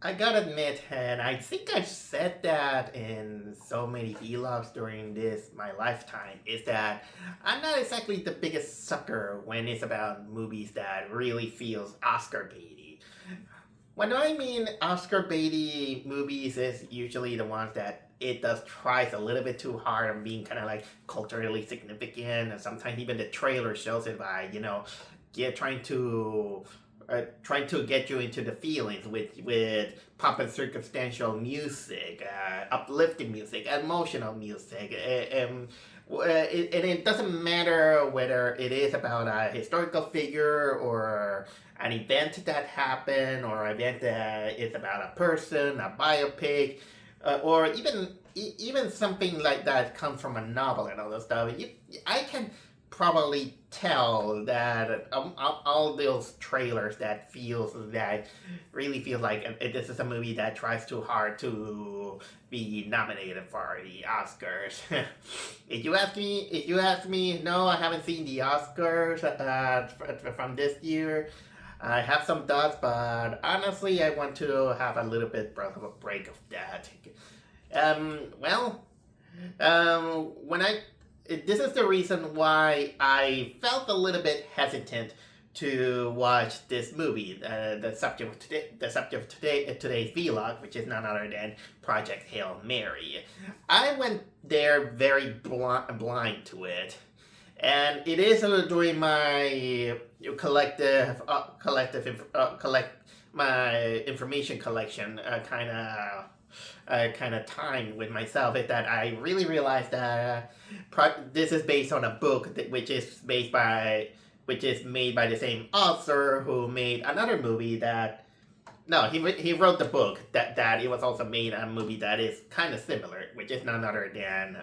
I gotta admit, and I think I've said that in so many vlogs during my lifetime, is that I'm not exactly the biggest sucker when it's about movies that really feels Oscar baity. When I mean Oscar baity movies is usually the ones that it does tries a little bit too hard on being kind of like culturally significant, and sometimes even the trailer shows it by trying to get you into the feelings with pop and circumstantial music, uplifting music, emotional music, and it doesn't matter whether it is about a historical figure or an event that happened or an event that is about a person, a biopic, or even something like that comes from a novel and all that stuff. I can probably tell that all those trailers that really feel like this is a movie that tries too hard to be nominated for the Oscars. If you ask me, no, I haven't seen the Oscars from this year. I have some thoughts, but honestly, I want to have a little bit of a break of that. Well, when I this is the reason why I felt a little bit hesitant to watch this movie. The subject of today's vlog, which is none other than Project Hail Mary. I went there very blind to it, and it is during my my information collection kind of time with myself is that I really realized that this is based on a book which is made by the same author who made another movie that no he wrote the book that it was also made a movie that is kind of similar, which is none other than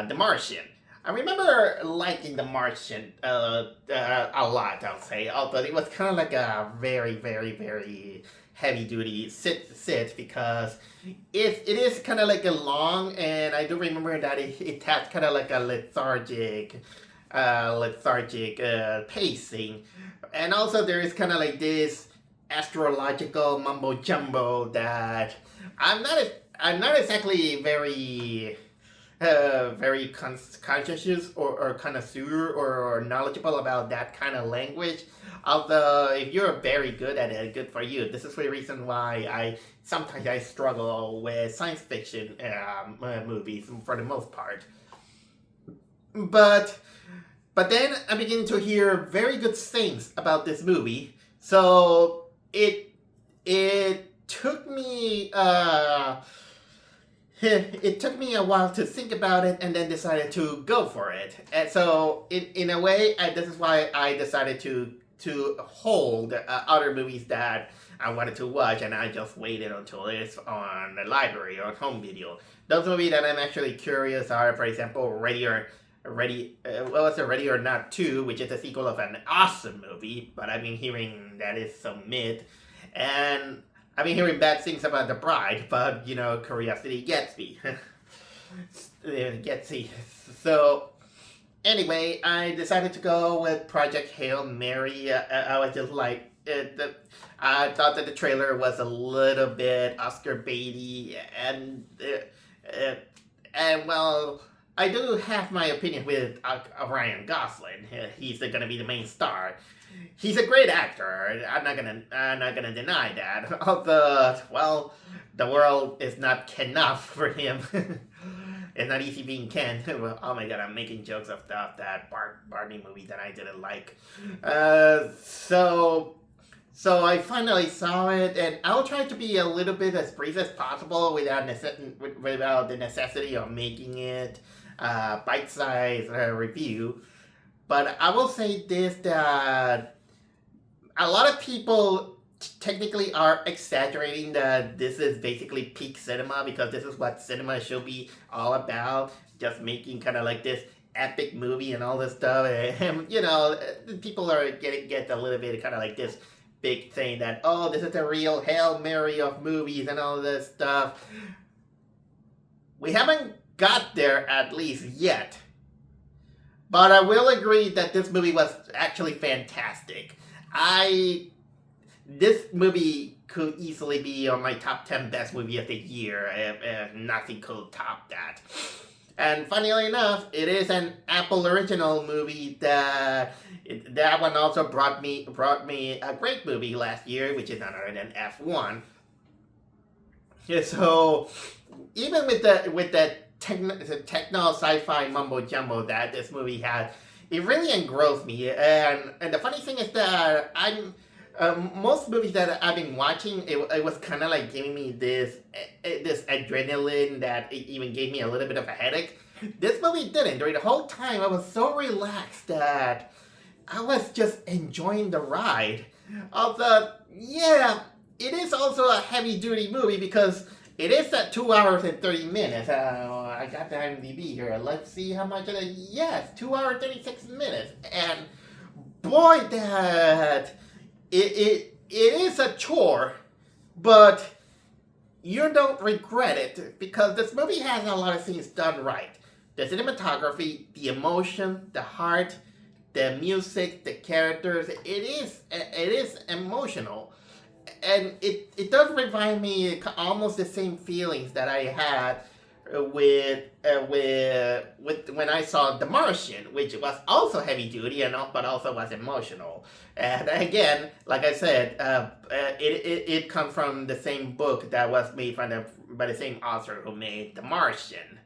The Martian. I remember liking The Martian a lot, I'll say, although it was kind of like a very, very, very heavy duty sit because it is kind of like a long, and I do remember that it has kind of like a lethargic pacing, and also there is kind of like this astrological mumbo jumbo that I'm not exactly very conscious or connoisseur or knowledgeable about that kind of language. Although if you're very good at it, good for you. This is the reason why I struggle with science fiction movies for the most part. But then I begin to hear very good things about this movie. So it took me it took me a while to think about it and then decided to go for it. And so in a way, this is why I decided to hold other movies that I wanted to watch, and I just waited until it's on the library or home video. Those movies that I'm actually curious are, for example, Ready or Not 2, which is a sequel of an awesome movie, but I've been hearing that is some myth. And I've been hearing bad things about The Bride, but, curiosity gets me. So, anyway, I decided to go with Project Hail Mary. I was just like, I thought that the trailer was a little bit Oscar baity, and well, I do have my opinion with Ryan Gosling. He's going to be the main star. He's a great actor. I'm not gonna deny that. Although, well, the world is not enough for him. It's not easy being Ken. Oh my god, I'm making jokes of that Barney movie that I didn't like. So I finally saw it, and I'll try to be a little bit as brief as possible without the necessity of making it bite-sized review. But I will say this, that a lot of people technically are exaggerating that this is basically peak cinema, because this is what cinema should be all about, just making kind of like this epic movie and all this stuff. And, people are get a little bit kind of like this big thing that, oh, this is the real Hail Mary of movies and all this stuff. We haven't got there, at least yet. But I will agree that this movie was actually fantastic. This movie could easily be on my top 10 best movie of the year. Nothing could top that. And funnily enough, it is an Apple original movie that one also brought me a great movie last year, which is none other than F1. Yeah, so even with the techno sci-fi mumbo jumbo that this movie had, it really engrossed me. And the funny thing is that most movies that I've been watching, it was kind of like giving me this adrenaline that it even gave me a little bit of a headache. This movie didn't. During the whole time, I was so relaxed that I was just enjoying the ride. Although, yeah, it is also a heavy-duty movie because it is at 2 hours and 30 minutes. I got the IMDb here. Let's see how much of it. Yes, 2 hours 36 minutes. And boy, that it is a chore, but you don't regret it because this movie has a lot of things done right. The cinematography, the emotion, the heart, the music, the characters. It is emotional. And it does remind me almost the same feelings that I had with when I saw The Martian, which was also heavy duty but also was emotional. And again, like I said, it comes from the same book that was made by the same author who made The Martian.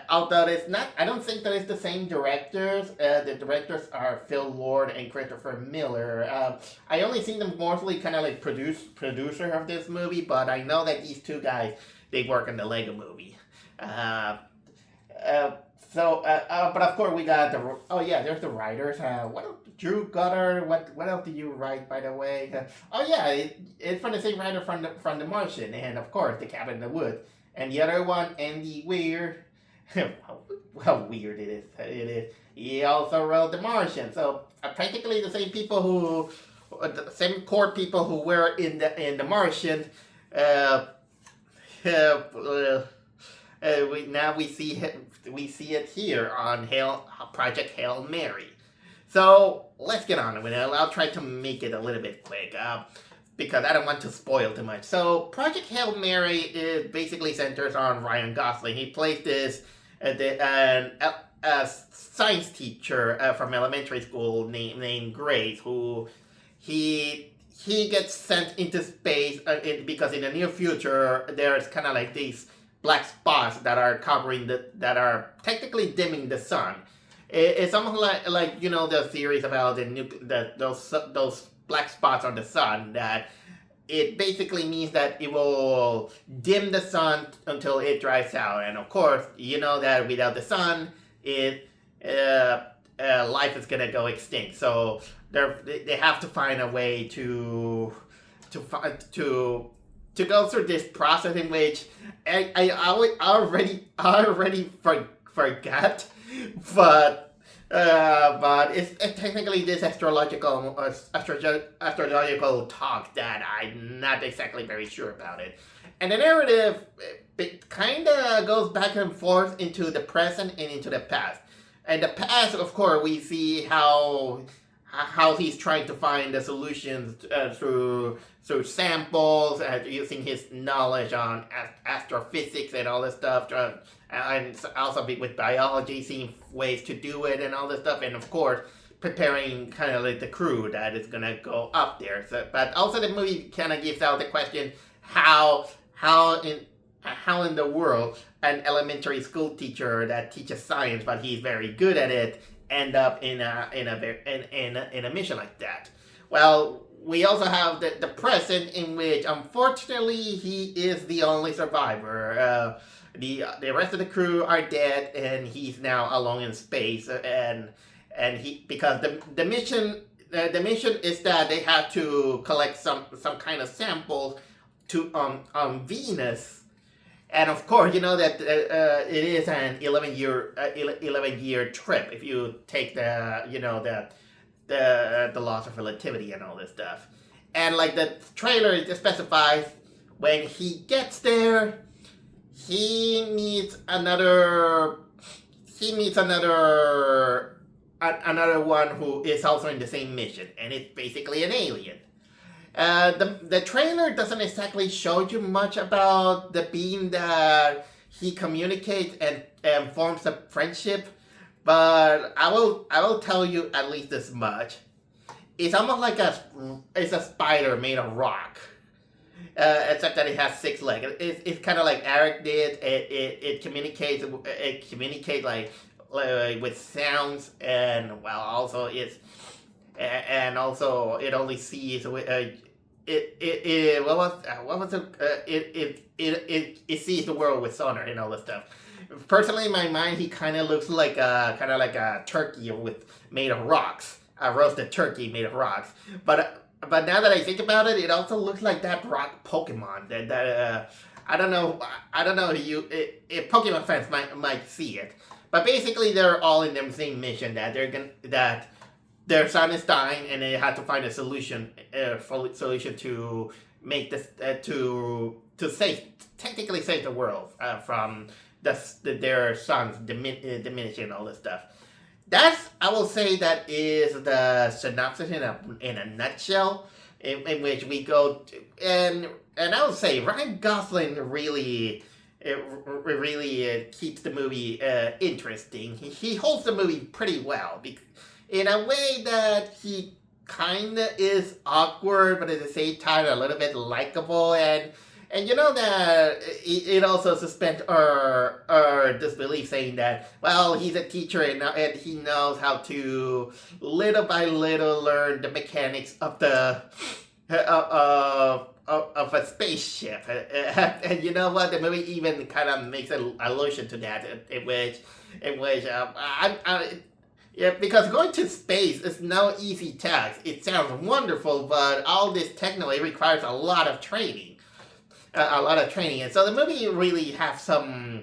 Although it's not, I don't think that it's the same directors. The directors are Phil Lord and Christopher Miller. I only seen them mostly kind of like producer of this movie, but I know that these two guys, they work on the Lego movie. But of course we got there's the writers. Drew Goddard. What else did you write, by the way? It's from the same writer from the Martian, and of course The Cabin in the Woods. And the other one, Andy Weir, how weird it is. He also wrote The Martian. So practically the same people the same core people who were in the Martian. We see it here on Project Hail Mary. So let's get on with it. I'll try to make it a little bit quick. Because I don't want to spoil too much. So Project Hail Mary basically centers on Ryan Gosling. He plays this a science teacher from elementary school named Grace, who he gets sent into space because in the near future there's kind of like these black spots that are that are technically dimming the sun. It's almost like the theories about those black spots on the sun, that it basically means that it will dim the sun until it dries out. And of course, that without the sun, life is gonna go extinct. So they have to find a way to go through this process in which I already forgot, but it's technically this astrological talk that I'm not exactly very sure about it. And the narrative, it kind of goes back and forth into the present and into the past. And the past, of course, we see how he's trying to find the solutions through samples, using his knowledge on astrophysics and all this stuff, and also with biology, seeing ways to do it and all this stuff, and of course preparing kind of like the crew that is gonna go up there. So, but also the movie kind of gives out the question how in the world an elementary school teacher that teaches science but he's very good at it end up in a mission like that. Well, we also have the present, in which unfortunately he is the only survivor. The rest of the crew are dead, and he's now alone in space. And he, because the mission is that they have to collect some kind of samples to on Venus. And of course, that it is an 11-year trip if you take the laws of relativity and all this stuff. And like the trailer specifies, when he gets there, he meets another one who is also in the same mission, and it's basically an alien. The trailer doesn't exactly show you much about the being that he communicates and forms a friendship, but I will tell you at least this much. It's almost like it's a spider made of rock. Except that it has 6 legs. It's kind of like Eric did. It communicates like with sounds, and well, also it only sees what was it? It sees the world with sonar and all this stuff. Personally, in my mind, he kind of looks like a turkey made of rocks, a roasted turkey made of rocks. But now that I think about it, it also looks like that rock Pokemon. I don't know. If Pokemon fans might see it, but basically they're all in the same mission that their son is dying and they have to find a solution to make this technically save the world from their son's diminishing and all this stuff. I will say that is the synopsis in a nutshell, in which we go to, and I would say Ryan Gosling really keeps the movie interesting. He holds the movie pretty well, in a way that he kind of is awkward, but at the same time a little bit likable, and you know that it also suspends our disbelief, saying that, well, he's a teacher and he knows how to little by little learn the mechanics of of a spaceship. And you know what? The movie even kind of makes an allusion to that, in which yeah, because going to space is no easy task. It sounds wonderful, but all this technically requires a lot of training. And so the movie really have some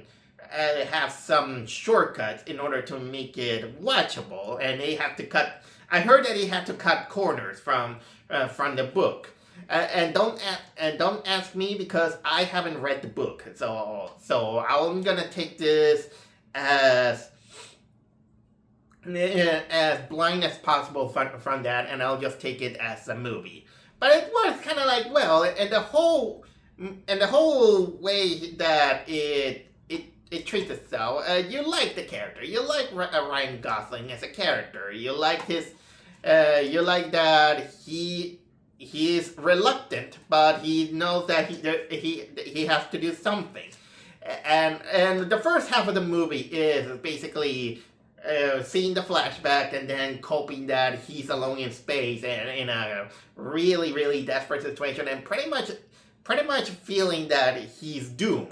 shortcuts in order to make it watchable, and they have to cut. I heard that they had to cut corners from the book, and don't ask me because I haven't read the book. So I'm gonna take this as blind as possible from that, and I'll just take it as a movie. But it was kind of like, well, and the whole way that it treats itself, you like the character. You like Ryan Gosling as a character. You like you like that he is reluctant, but he knows that he has to do something. And the first half of the movie is basically seeing the flashback and then coping that he's alone in space and in a really, really desperate situation, and pretty much feeling that he's doomed.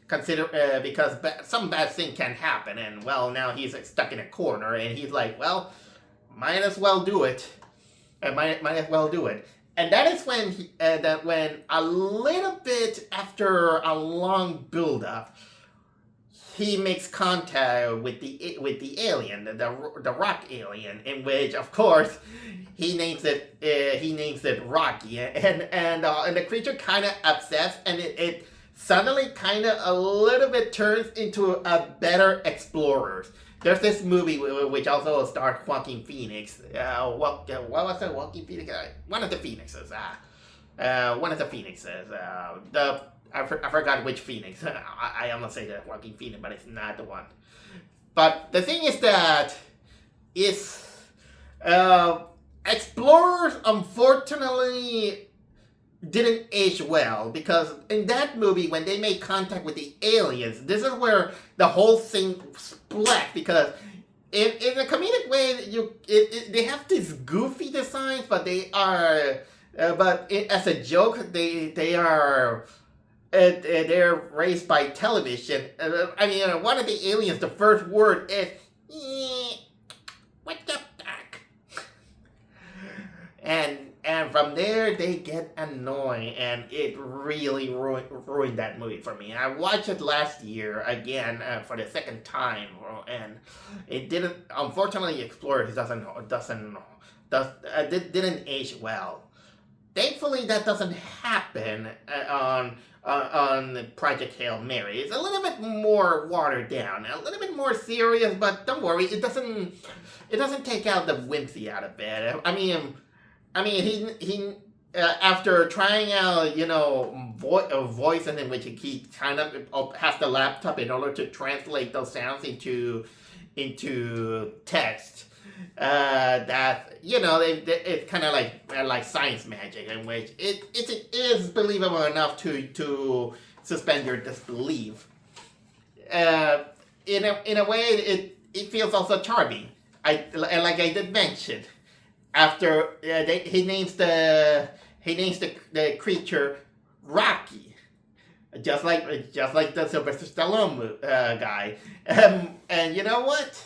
Because some bad thing can happen, and well, now he's stuck in a corner, and he's like, well, might as well do it. Might as well do it. And that is when when a little bit after a long build-up, he makes contact with the alien, the rock alien, in which, of course, he names it Rocky, and the creature kind of upsets, and it suddenly kind of a little bit turns into a better explorers. There's this movie which also stars Joaquin Phoenix. What was it? Joaquin Phoenix? One of the Phoenixes. I forgot which Phoenix. I almost say that Joaquin Phoenix, but it's not the one. But the thing is that Explorers unfortunately didn't age well, because in that movie, when they made contact with the aliens, this is where the whole thing split, because in a comedic way, they have these goofy designs, but they are, as a joke, they're raised by television. One of the aliens, the first word is, "What's up, Doc?" And from there, they get annoying, and it really ruined that movie for me. I watched it last year again for the second time, and it didn't. Unfortunately, Explorers didn't age well. Thankfully, that doesn't happen on Project Hail Mary. It's a little bit more watered down, a little bit more serious, but don't worry, it doesn't take out the whimsy out of it. after trying out, voices in which he kind of has the laptop in order to translate those sounds into text. That it's kind of like science magic, in which it is believable enough to suspend your disbelief. In a way, it feels also charming. Like I did mention, after he names the creature Rocky, just like the Sylvester Stallone guy. And you know what?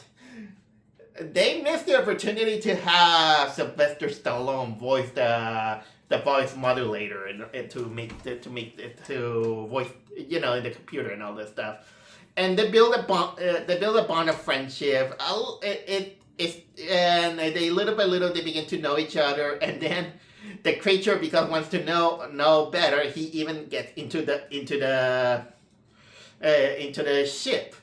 They missed the opportunity to have Sylvester Stallone voice the voice modulator and to voice in the computer and all this stuff. And they build a bond of friendship. And they little by little they begin to know each other, and then the creature, because wants to know better, he even gets into the ship,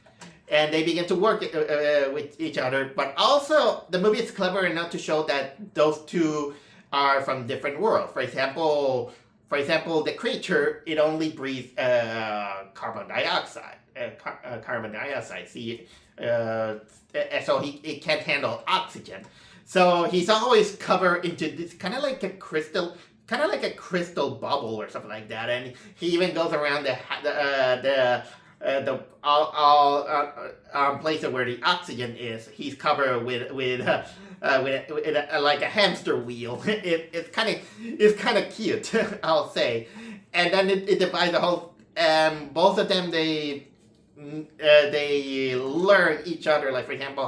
and they begin to work with each other. But also, the movie is clever enough to show that those two are from different worlds. For example, the creature, it only breathes carbon dioxide. See, so it can't handle oxygen. So he's always covered into this kind of like a crystal bubble or something like that. And he even goes around the places where the oxygen is. He's covered with like a hamster wheel. It's kind of cute, I'll say. And then it divides the whole. Both of them they learn each other. Like, for example,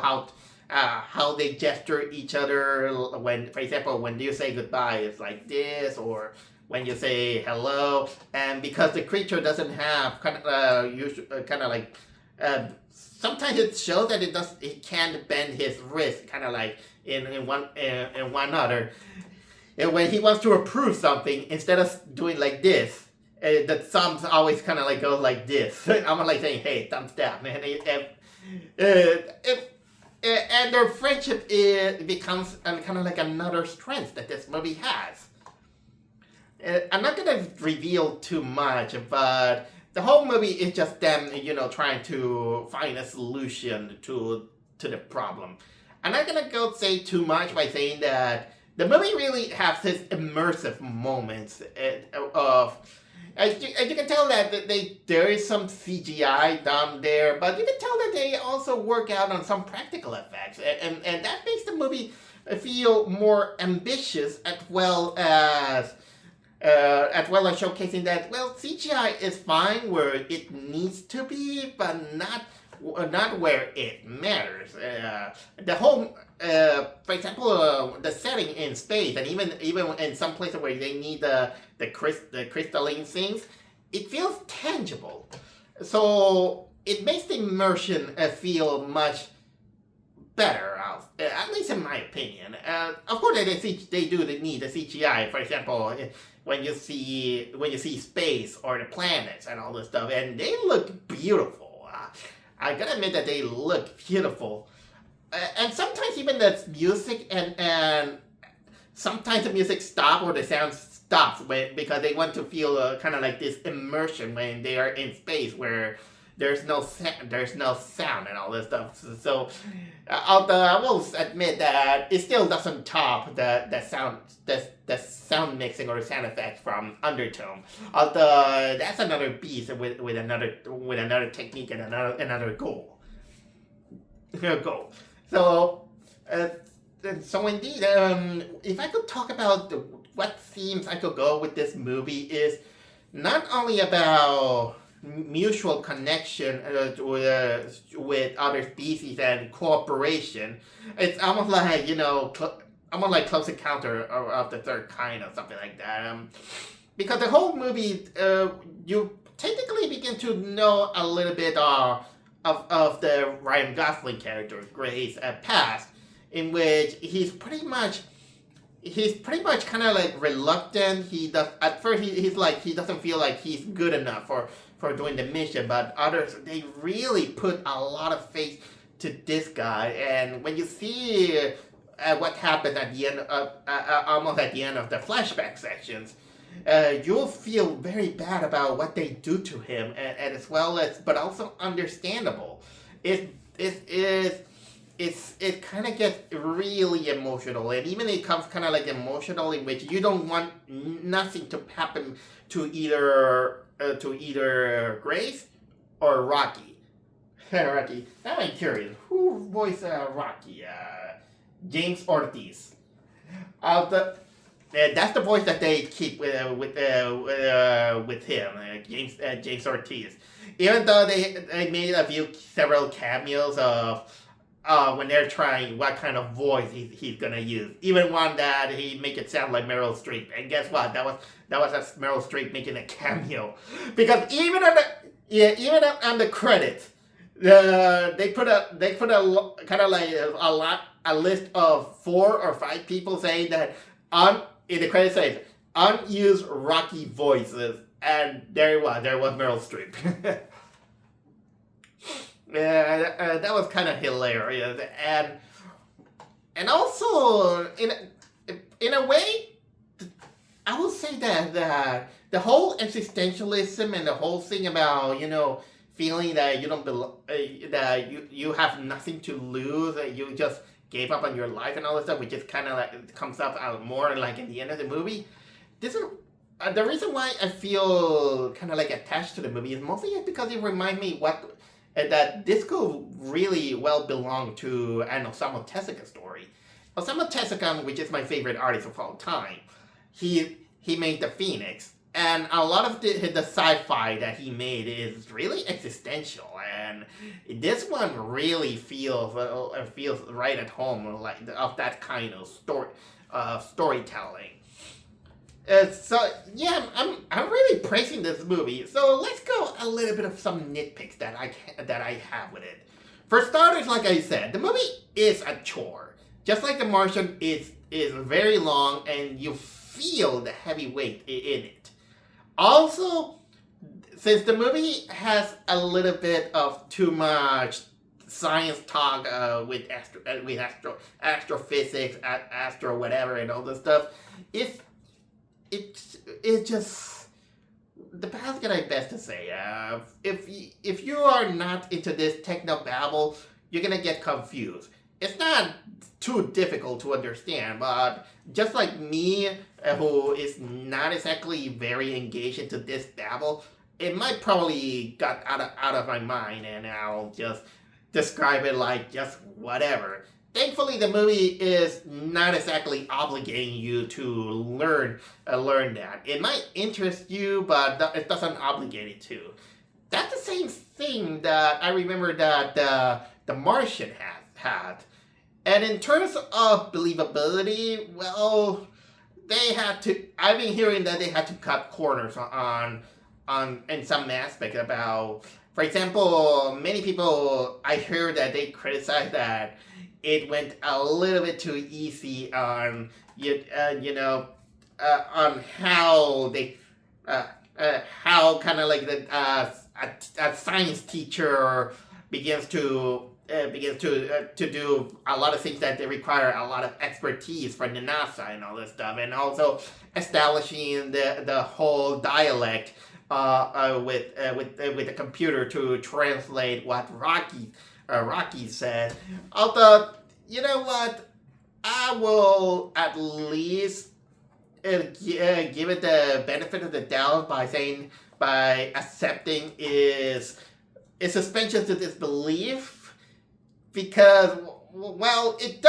how they gesture each other when, for example, when you say goodbye, it's like this, or when you say hello. And because the creature doesn't have sometimes it shows that it can't bend his wrist, kind of like in one other. And when he wants to approve something, instead of doing like this, the thumbs always kind of like go like this. I'm like saying, "Hey, thumbs down," man. And their friendship becomes kind of like another strength that this movie has. I'm not gonna reveal too much, but the whole movie is just them, trying to find a solution to the problem. I'm not gonna go say too much by saying that the movie really has this immersive moments of. As you can tell that there is some CGI down there, but you can tell that they also work out on some practical effects, and that makes the movie feel more ambitious, as well as showcasing that, well, CGI is fine where it needs to be, but not where it matters. The whole, for example, the setting in space, and even in some places where they need the crystalline things, it feels tangible. So it makes the immersion feel much better, at least in my opinion. Of course, they do need the CGI. For example, when you see space or the planets and all this stuff, and they look beautiful. I gotta admit that they look beautiful. And sometimes even the music and sometimes the music stops or the sound stops because they want to feel kind of like this immersion when they are in space where there's no sound and all this stuff. So although I will admit that it still doesn't top the sound mixing or sound effects from Undertone. Although that's another beast with another technique and another goal. So indeed, if I could talk about what themes I could go with this movie, is not only about mutual connection with other species and cooperation. It's almost like almost like Close Encounter of the Third Kind or something like that. Because the whole movie, you technically begin to know a little bit of the Ryan Gosling character, Gray's past, in which he's pretty much kind of like reluctant. At first he doesn't feel like he's good enough for doing the mission, but others, they really put a lot of faith to this guy. And when you see what happens at the end of almost at the end of the flashback sections, you'll feel very bad about what they do to him, and as well as, but also understandable. It it kind of gets really emotional, and even it comes kind of like emotional in which you don't want nothing to happen to either Grace or Rocky. Rocky. Now I'm curious, who voiced Rocky? James Ortiz. That's the voice that they keep with him, James Ortiz. Even though they made several cameos of when they're trying what kind of voice he's gonna use. Even one that he make it sound like Meryl Streep. And guess what? That was Meryl Streep making a cameo. Because even on the credits, they put a kind of like a list of 4 or 5 people saying that in the credits says unused Rocky voices, and there was Meryl Streep. That was kind of hilarious, and also in a way, I will say that the whole existentialism and the whole thing about feeling that you don't that you have nothing to lose, that you just gave up on your life and all this stuff, which is kind of like it comes up out more like in the end of the movie. This is the reason why I feel kind of like attached to the movie is mostly because it reminds me that this could really well belong to an Osamu Tezuka story. Osamu Tezuka, which is my favorite artist of all time, he made The Phoenix, and a lot of the sci-fi that he made is really existential, and this one really feels right at home, like of that kind of storytelling. So yeah, I'm really praising this movie. So let's go a little bit of some nitpicks that I have with it. For starters, like I said, the movie is a chore. Just like The Martian is very long, and you feel the heavy weight in it. Also, since the movie has a little bit of too much science talk with astrophysics, astro whatever, and all this stuff, it just the how can I best to say? If you are not into this techno babble, you're gonna get confused. It's not too difficult to understand, but just like me, who is not exactly very engaged into this babble, it might probably got out of my mind, and I'll just describe it like just whatever. Thankfully, the movie is not exactly obligating you to learn that. It might interest you, but it doesn't obligate you to. That's the same thing that I remember that The Martian had. And in terms of believability, well, they had to. I've been hearing that they had to cut corners on in some aspect about. For example, many people I heard that they criticized that it went a little bit too easy on on how they how kind of like a science teacher begins to do a lot of things that they require a lot of expertise from the NASA and all this stuff, and also establishing the whole dialect with the computer to translate what Rocky said. Although, you know what, I will at least give it the benefit of the doubt by accepting is suspension to disbelief. Because, well, it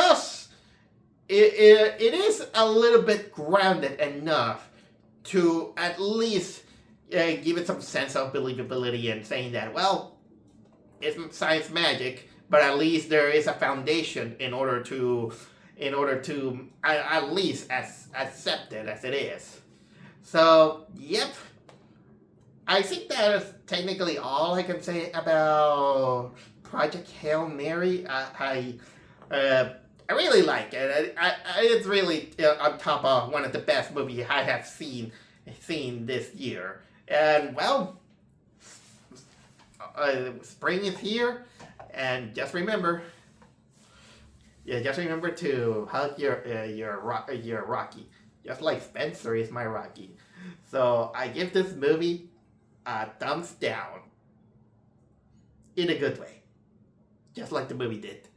is a little bit grounded enough to at least give it some sense of believability and saying that, well, it's science magic, but at least there is a foundation in order to at least accept it as it is. So, yep. I think that is technically all I can say about Project Hail Mary. I really like it. It's really on top of one of the best movies I have seen this year. And well, spring is here, and just remember, Yeah, just remember to hug your Rocky, just like Spencer is my Rocky. So I give this movie a thumbs down in a good way, just like the movie did.